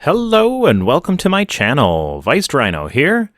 Hello and welcome to my channel, Rhino here.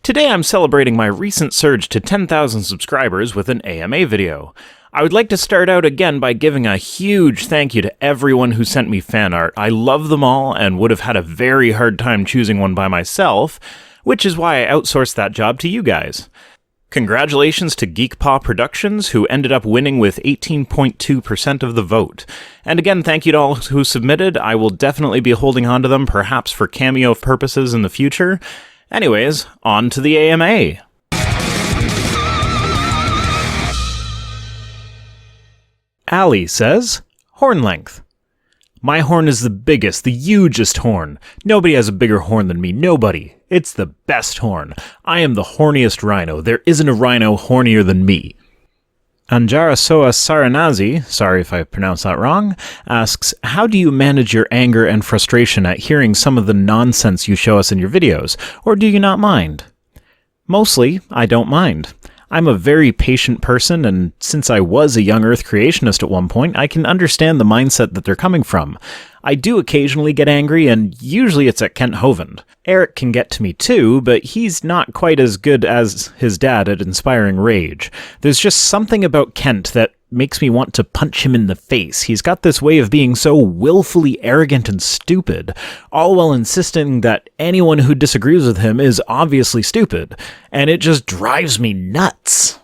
Today I'm celebrating my recent surge to 10,000 subscribers with an AMA video. I would like to start out again by giving a huge thank you to everyone who sent me fan art. I love them all and would have had a very hard time choosing one by myself, which is why I outsourced that job to you guys. Congratulations to Geekpaw Productions, who ended up winning with 18.2% of the vote. And again, thank you to all who submitted. I will definitely be holding on to them, perhaps for cameo purposes in the future. Anyways, on to the AMA. Ali says, horn length. My horn is the biggest, the hugest horn. Nobody has a bigger horn than me, nobody. It's the best horn. I am the horniest rhino. There isn't a rhino hornier than me. Anjara Soa Saranazi, sorry if I pronounced that wrong, asks, how do you manage your anger and frustration at hearing some of the nonsense you show us in your videos, or do you not mind? Mostly, I don't mind. I'm a very patient person, and since I was a young Earth creationist at one point, I can understand the mindset that they're coming from. I do occasionally get angry, and usually it's at Kent Hovind. Eric can get to me too, but he's not quite as good as his dad at inspiring rage. There's just something about Kent that makes me want to punch him in the face. He's got this way of being so willfully arrogant and stupid, all while insisting that anyone who disagrees with him is obviously stupid, and it just drives me nuts.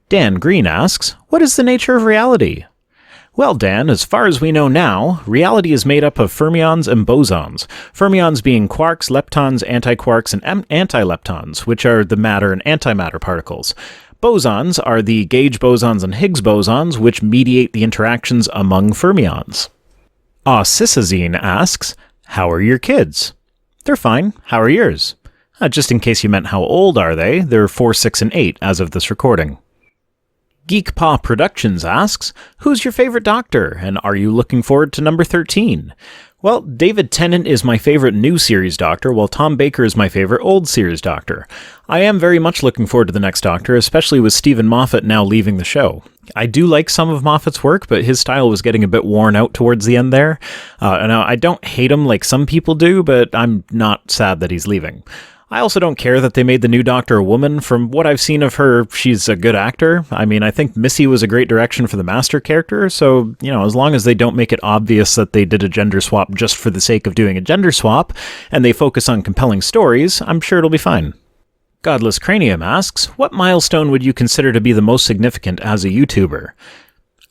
Dan Green asks, what is the nature of reality? Well, Dan, as far as we know now, reality is made up of fermions and bosons. Fermions being quarks, leptons, antiquarks, and antileptons, which are the matter and antimatter particles. Bosons are the gauge bosons and Higgs bosons, which mediate the interactions among fermions. Cicazine asks, how are your kids? They're fine. How are yours? Just in case you meant how old are they, they're 4, 6, and 8 as of this recording. Geekpaw Productions asks, who's your favorite Doctor, and are you looking forward to number 13? Well, David Tennant is my favorite new series Doctor, while Tom Baker is my favorite old series Doctor. I am very much looking forward to the next Doctor, especially with Stephen Moffat now leaving the show. I do like some of Moffat's work, but his style was getting a bit worn out towards the end there. And I don't hate him like some people do, but I'm not sad that he's leaving. I also don't care that they made the new Doctor a woman. From what I've seen of her, she's a good actor. I mean, I think Missy was a great direction for the Master character, so, as long as they don't make it obvious that they did a gender swap just for the sake of doing a gender swap, and they focus on compelling stories, I'm sure it'll be fine. Godless Cranium asks, what milestone would you consider to be the most significant as a YouTuber?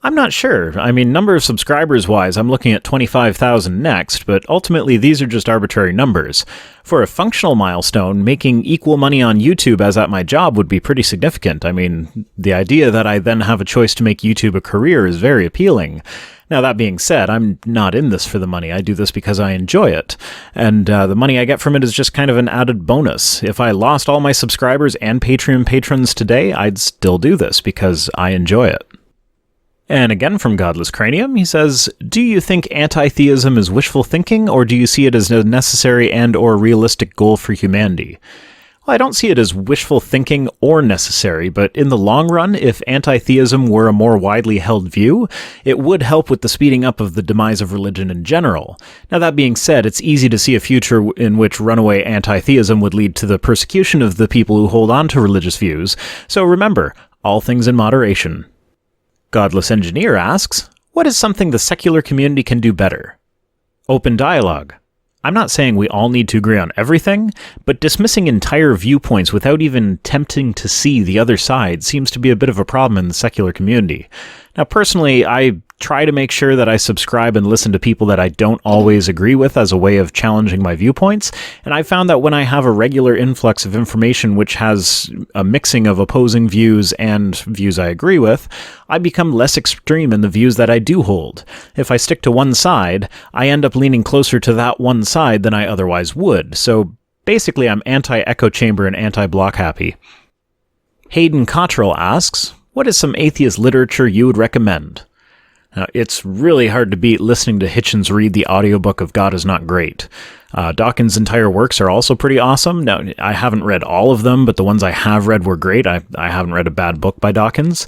I'm not sure. I mean, number of subscribers-wise, I'm looking at 25,000 next, but ultimately these are just arbitrary numbers. For a functional milestone, making equal money on YouTube as at my job would be pretty significant. I mean, the idea that I then have a choice to make YouTube a career is very appealing. Now, that being said, I'm not in this for the money. I do this because I enjoy it. And the money I get from it is just kind of an added bonus. If I lost all my subscribers and Patreon patrons today, I'd still do this because I enjoy it. And again from Godless Cranium, he says, do you think anti-theism is wishful thinking, or do you see it as a necessary and or realistic goal for humanity? Well, I don't see it as wishful thinking or necessary, but in the long run, if anti-theism were a more widely held view, it would help with the speeding up of the demise of religion in general. Now, that being said, it's easy to see a future in which runaway anti-theism would lead to the persecution of the people who hold on to religious views, so remember, all things in moderation. Godless Engineer asks, what is something the secular community can do better? Open dialogue. I'm not saying we all need to agree on everything, but dismissing entire viewpoints without even attempting to see the other side seems to be a bit of a problem in the secular community. Now, personally, I try to make sure that I subscribe and listen to people that I don't always agree with as a way of challenging my viewpoints, and I found that when I have a regular influx of information which has a mixing of opposing views and views I agree with, I become less extreme in the views that I do hold. If I stick to one side, I end up leaning closer to that one side than I otherwise would, so basically I'm anti-echo chamber and anti-block happy. Hayden Cottrell asks, what is some atheist literature you would recommend? Now, it's really hard to beat listening to Hitchens read the audiobook of God is Not Great. Dawkins' entire works are also pretty awesome. Now, I haven't read all of them, but the ones I have read were great. I haven't read a bad book by Dawkins.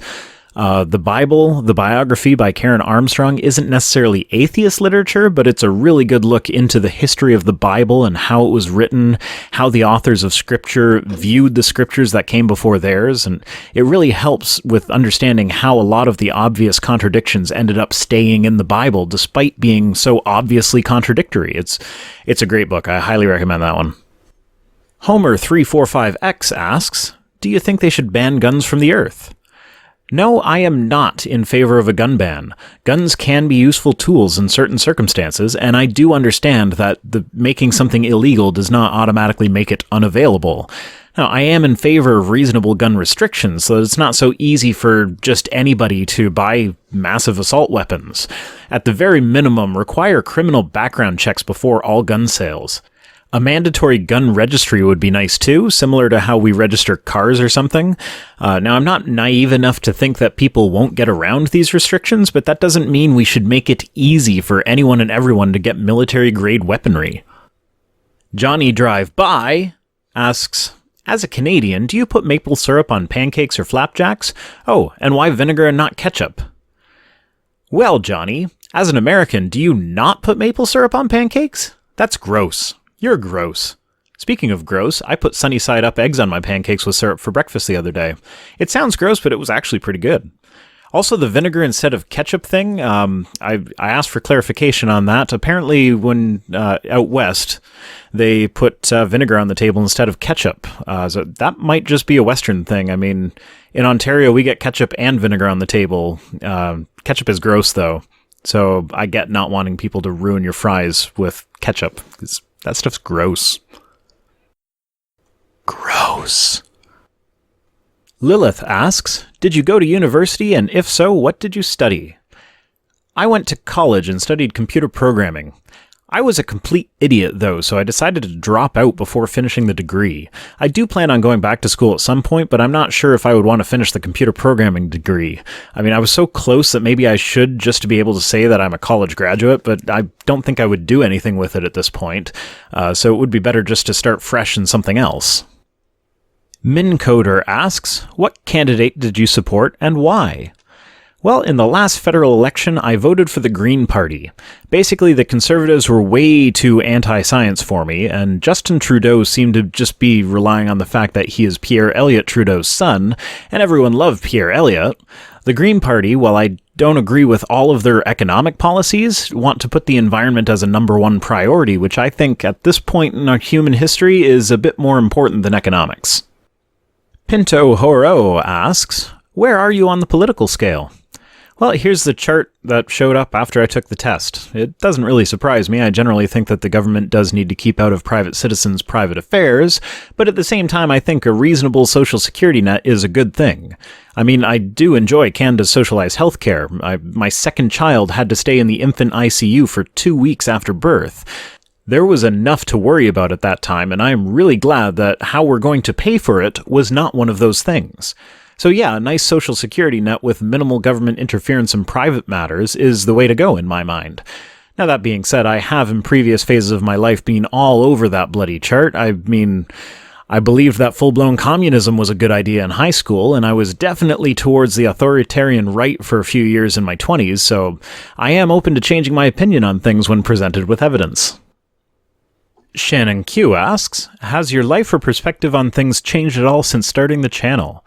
The Bible, the biography by Karen Armstrong, isn't necessarily atheist literature, but it's a really good look into the history of the Bible and how it was written, how the authors of Scripture viewed the Scriptures that came before theirs, and it really helps with understanding how a lot of the obvious contradictions ended up staying in the Bible, despite being so obviously contradictory. It's a great book. I highly recommend that one. Homer345X asks, do you think they should ban guns from the earth? No, I am not in favor of a gun ban. Guns can be useful tools in certain circumstances, and I do understand that making something illegal does not automatically make it unavailable. Now, I am in favor of reasonable gun restrictions, so that it's not so easy for just anybody to buy massive assault weapons. At the very minimum, require criminal background checks before all gun sales. A mandatory gun registry would be nice too, similar to how we register cars or something. Now, I'm not naive enough to think that people won't get around these restrictions, but that doesn't mean we should make it easy for anyone and everyone to get military-grade weaponry. Johnny Drive By asks, as a Canadian, do you put maple syrup on pancakes or flapjacks? Oh, and why vinegar and not ketchup? Well, Johnny, as an American, do you not put maple syrup on pancakes? That's gross. You're gross. Speaking of gross, I put sunny side up eggs on my pancakes with syrup for breakfast the other day. It sounds gross, but it was actually pretty good. Also, the vinegar instead of ketchup thing, I asked for clarification on that. Apparently, when out west, they put vinegar on the table instead of ketchup. So that might just be a Western thing. I mean, in Ontario, we get ketchup and vinegar on the table. Ketchup is gross, though. So I get not wanting people to ruin your fries with ketchup. That stuff's gross. Gross. Lilith asks, did you go to university, and if so, what did you study? I went to college and studied computer programming. I was a complete idiot, though, so I decided to drop out before finishing the degree. I do plan on going back to school at some point, but I'm not sure if I would want to finish the computer programming degree. I mean, I was so close that maybe I should just to be able to say that I'm a college graduate, but I don't think I would do anything with it at this point, so it would be better just to start fresh in something else. Mincoder asks, what candidate did you support and why? Well, in the last federal election, I voted for the Green Party. Basically, the Conservatives were way too anti-science for me, and Justin Trudeau seemed to just be relying on the fact that he is Pierre Elliott Trudeau's son, and everyone loved Pierre Elliott. The Green Party, while I don't agree with all of their economic policies, want to put the environment as a number one priority, which I think at this point in our human history is a bit more important than economics. Pinto Horo asks, where are you on the political scale? Well, here's the chart that showed up after I took the test. It doesn't really surprise me. I generally think that the government does need to keep out of private citizens' private affairs, but at the same time, I think a reasonable social security net is a good thing. I mean, I do enjoy Canada's socialized healthcare. My second child had to stay in the infant ICU for 2 weeks after birth. There was enough to worry about at that time, and I am really glad that how we're going to pay for it was not one of those things. So yeah, a nice social security net with minimal government interference in private matters is the way to go in my mind. Now that being said, I have in previous phases of my life been all over that bloody chart. I mean, I believed that full-blown communism was a good idea in high school, and I was definitely towards the authoritarian right for a few years in my 20s, so I am open to changing my opinion on things when presented with evidence. Shannon Q asks, has your life or perspective on things changed at all since starting the channel?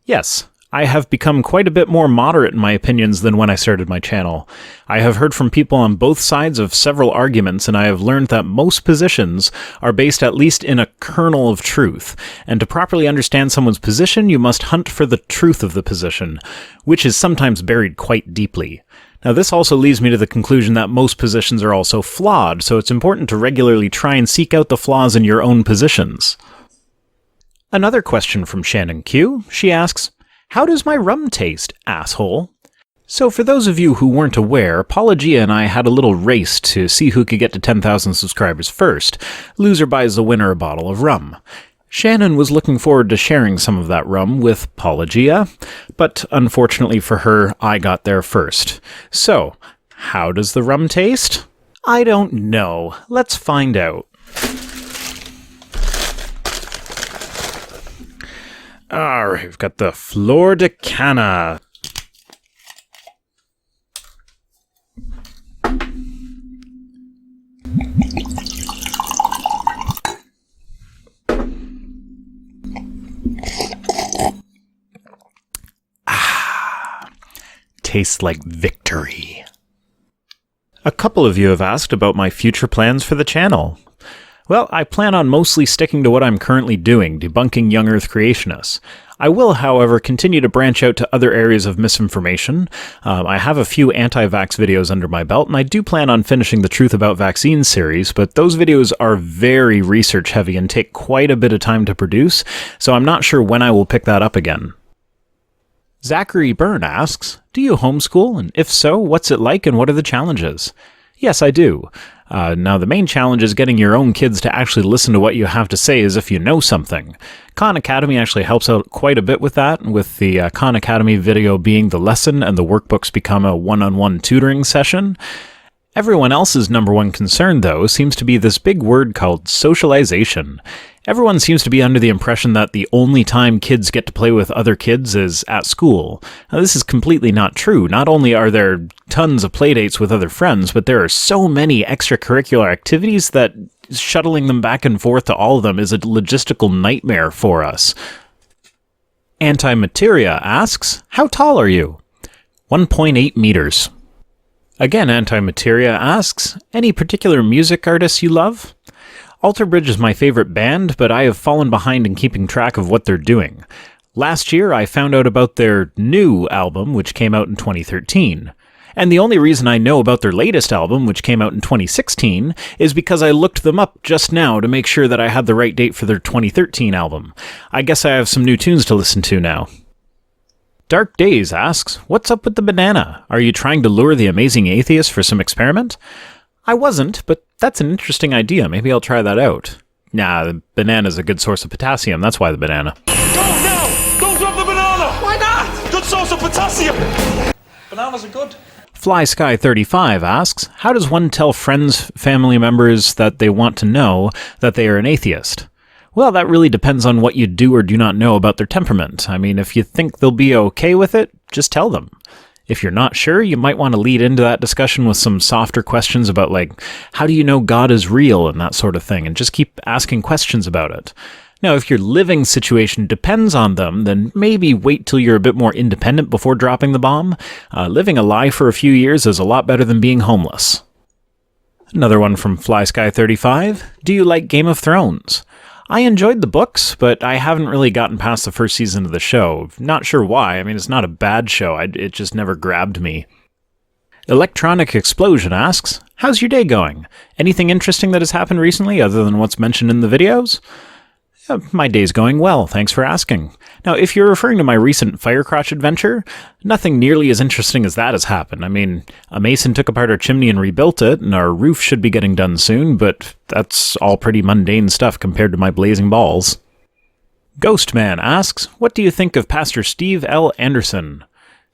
Yes, I have become quite a bit more moderate in my opinions than when I started my channel. I have heard from people on both sides of several arguments, and I have learned that most positions are based at least in a kernel of truth, and to properly understand someone's position, you must hunt for the truth of the position, which is sometimes buried quite deeply. Now, this also leads me to the conclusion that most positions are also flawed, so it's important to regularly try and seek out the flaws in your own positions. Another question from Shannon Q. She asks, how does my rum taste, asshole? So for those of you who weren't aware, Paulogia and I had a little race to see who could get to 10,000 subscribers first. Loser buys the winner a bottle of rum. Shannon was looking forward to sharing some of that rum with Paulogia, but unfortunately for her, I got there first. So, how does the rum taste? I don't know. Let's find out. Alright, we've got the Flor de Cana. Tastes like victory. A couple of you have asked about my future plans for the channel. Well, I plan on mostly sticking to what I'm currently doing, debunking young Earth creationists. I will, however, continue to branch out to other areas of misinformation. I have a few anti-vax videos under my belt, and I do plan on finishing the Truth About Vaccines series, but those videos are very research-heavy and take quite a bit of time to produce, so I'm not sure when I will pick that up again. Zachary Byrne asks, do you homeschool? And if so, what's it like and what are the challenges? Yes, I do. Now, the main challenge is getting your own kids to actually listen to what you have to say as if you know something. Khan Academy actually helps out quite a bit with that, with the Khan Academy video being the lesson and the workbooks become a one-on-one tutoring session. Everyone else's number one concern, though, seems to be this big word called socialization. Everyone seems to be under the impression that the only time kids get to play with other kids is at school. Now, this is completely not true. Not only are there tons of playdates with other friends, but there are so many extracurricular activities that shuttling them back and forth to all of them is a logistical nightmare for us. Antimateria asks, how tall are you? 1.8 meters. Again, Antimateria asks, any particular music artists you love? Alter Bridge is my favorite band, but I have fallen behind in keeping track of what they're doing. Last year, I found out about their new album, which came out in 2013. And the only reason I know about their latest album, which came out in 2016, is because I looked them up just now to make sure that I had the right date for their 2013 album. I guess I have some new tunes to listen to now. Dark Days asks, what's up with the banana? Are you trying to lure the amazing atheist for some experiment? I wasn't, but that's an interesting idea. Maybe I'll try that out. Nah, the banana's a good source of potassium. That's why the banana. Don't now! Don't drop the banana! Why not? Good source of potassium! Bananas are good. FlySky35 asks, how does one tell friends, family members that they want to know that they are an atheist? Well, that really depends on what you do or do not know about their temperament. I mean, if you think they'll be okay with it, just tell them. If you're not sure, you might want to lead into that discussion with some softer questions about, like, how do you know God is real and that sort of thing, and just keep asking questions about it. Now, if your living situation depends on them, then maybe wait till you're a bit more independent before dropping the bomb. Living a lie for a few years is a lot better than being homeless. Another one from FlySky35. Do you like Game of Thrones? I enjoyed the books, but I haven't really gotten past the first season of the show. Not sure why. I mean, it's not a bad show. It just never grabbed me. Electronic Explosion asks, how's your day going? Anything interesting that has happened recently other than what's mentioned in the videos? My day's going well, thanks for asking. Now, if you're referring to my recent Firecrotch adventure, nothing nearly as interesting as that has happened. I mean, a mason took apart our chimney and rebuilt it, and our roof should be getting done soon, but that's all pretty mundane stuff compared to my blazing balls. Ghostman asks, what do you think of Pastor Steve L. Anderson?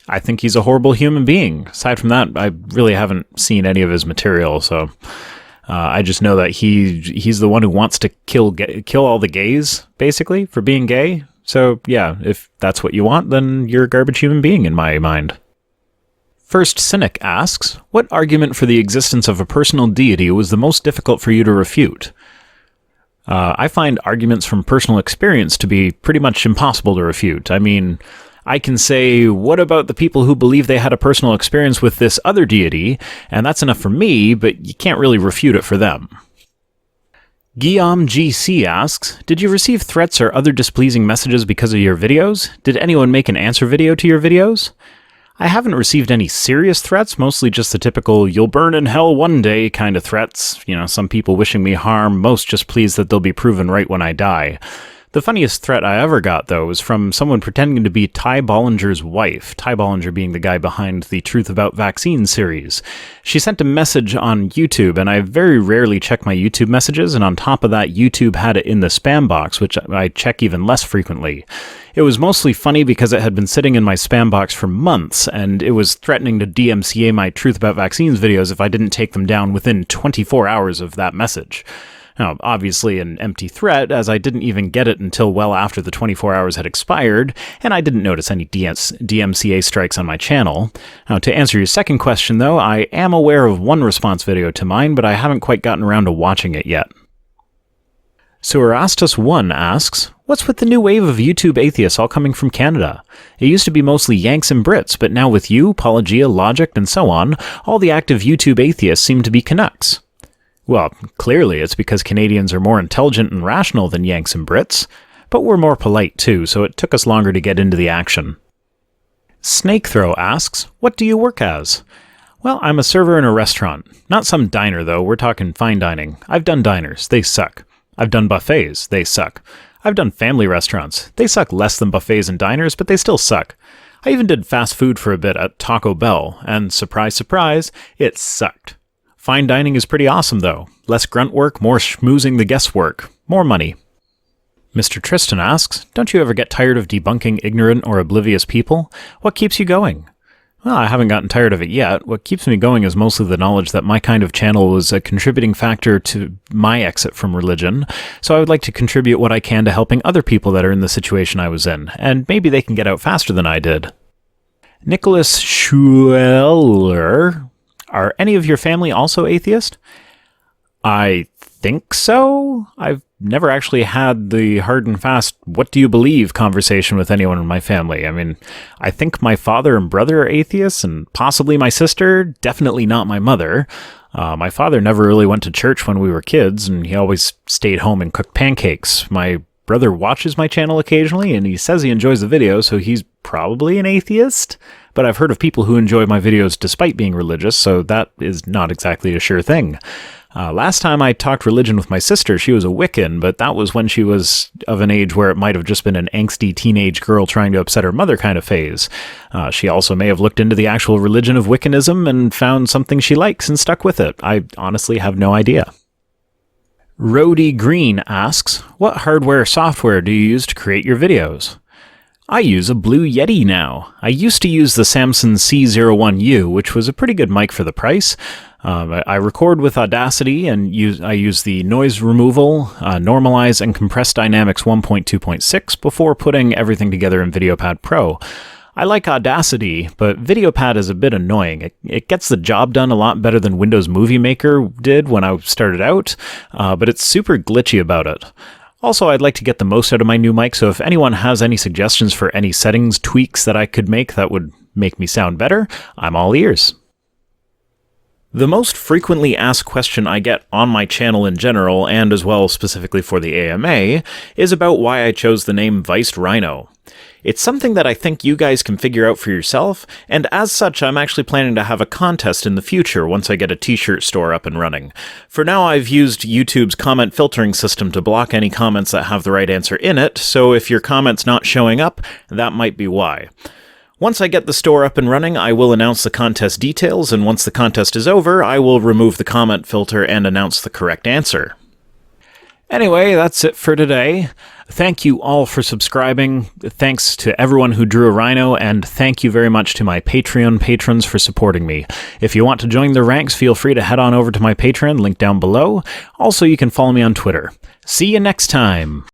I think he's a horrible human being. Aside from that, I really haven't seen any of his material, so... I just know that he's the one who wants to kill all the gays, basically, for being gay. So, yeah, if that's what you want, then you're a garbage human being in my mind. First Cynic asks, what argument for the existence of a personal deity was the most difficult for you to refute? I find arguments from personal experience to be pretty much impossible to refute. I mean... I can say, what about the people who believe they had a personal experience with this other deity, and that's enough for me, but you can't really refute it for them. Guillaume GC asks, did you receive threats or other displeasing messages because of your videos? Did anyone make an answer video to your videos? I haven't received any serious threats, mostly just the typical, you'll burn in hell one day kind of threats. You know, some people wishing me harm, most just pleased that they'll be proven right when I die. The funniest threat I ever got, though, was from someone pretending to be Ty Bollinger's wife, Ty Bollinger being the guy behind the Truth About Vaccines series. She sent a message on YouTube, and I very rarely check my YouTube messages, and on top of that, YouTube had it in the spam box, which I check even less frequently. It was mostly funny because it had been sitting in my spam box for months, and it was threatening to DMCA my Truth About Vaccines videos if I didn't take them down within 24 hours of that message. Now, obviously an empty threat, as I didn't even get it until well after the 24 hours had expired, and I didn't notice any DMCA strikes on my channel. Now, to answer your second question, though, I am aware of one response video to mine, but I haven't quite gotten around to watching it yet. So Erastus1 asks, what's with the new wave of YouTube atheists all coming from Canada? It used to be mostly Yanks and Brits, but now with you, Apologia, Logic, and so on, all the active YouTube atheists seem to be Canucks. Well, clearly it's because Canadians are more intelligent and rational than Yanks and Brits, but we're more polite too, so it took us longer to get into the action. Snakethrow asks, what do you work as? Well, I'm a server in a restaurant. Not some diner though, we're talking fine dining. I've done diners, they suck. I've done buffets, they suck. I've done family restaurants. They suck less than buffets and diners, but they still suck. I even did fast food for a bit at Taco Bell, and surprise, surprise, it sucked. Fine dining is pretty awesome, though. Less grunt work, more schmoozing the guesswork. More money. Mr. Tristan asks, don't you ever get tired of debunking ignorant or oblivious people? What keeps you going? Well, I haven't gotten tired of it yet. What keeps me going is mostly the knowledge that my kind of channel was a contributing factor to my exit from religion, so I would like to contribute what I can to helping other people that are in the situation I was in, and maybe they can get out faster than I did. Nicholas Schueller, are any of your family also atheist? I think so. I've never actually had the hard and fast, what do you believe conversation with anyone in my family. I mean, I think my father and brother are atheists, and possibly my sister, definitely not my mother. My father never really went to church when we were kids, and he always stayed home and cooked pancakes. My brother watches my channel occasionally, and he says he enjoys the videos, so he's probably an atheist. But I've heard of people who enjoy my videos despite being religious, so that is not exactly a sure thing. Last time I talked religion with my sister, she was a Wiccan, but that was when she was of an age where it might have just been an angsty teenage girl trying to upset her mother kind of phase. She also may have looked into the actual religion of Wiccanism and found something she likes and stuck with it. I honestly have no idea. Rhodey Green asks, what hardware or software do you use to create your videos? I use a Blue Yeti now. I used to use the Samson C01U, which was a pretty good mic for the price. I record with Audacity, and I use the noise removal, normalize, and compress dynamics 1.2.6 before putting everything together in VideoPad Pro. I like Audacity, but VideoPad is a bit annoying. It gets the job done a lot better than Windows Movie Maker did when I started out, but it's super glitchy about it. Also, I'd like to get the most out of my new mic, so if anyone has any suggestions for any settings tweaks that I could make that would make me sound better, I'm all ears. The most frequently asked question I get on my channel in general, and as well specifically for the AMA, is about why I chose the name Viced Rhino. It's something that I think you guys can figure out for yourself, and as such I'm actually planning to have a contest in the future once I get a t-shirt store up and running. For now I've used YouTube's comment filtering system to block any comments that have the right answer in it, so if your comment's not showing up, that might be why. Once I get the store up and running, I will announce the contest details, and once the contest is over, I will remove the comment filter and announce the correct answer. Anyway, that's it for today. Thank you all for subscribing. Thanks to everyone who drew a rhino, and thank you very much to my Patreon patrons for supporting me. If you want to join the ranks, feel free to head on over to my Patreon, link down below. Also, you can follow me on Twitter. See you next time!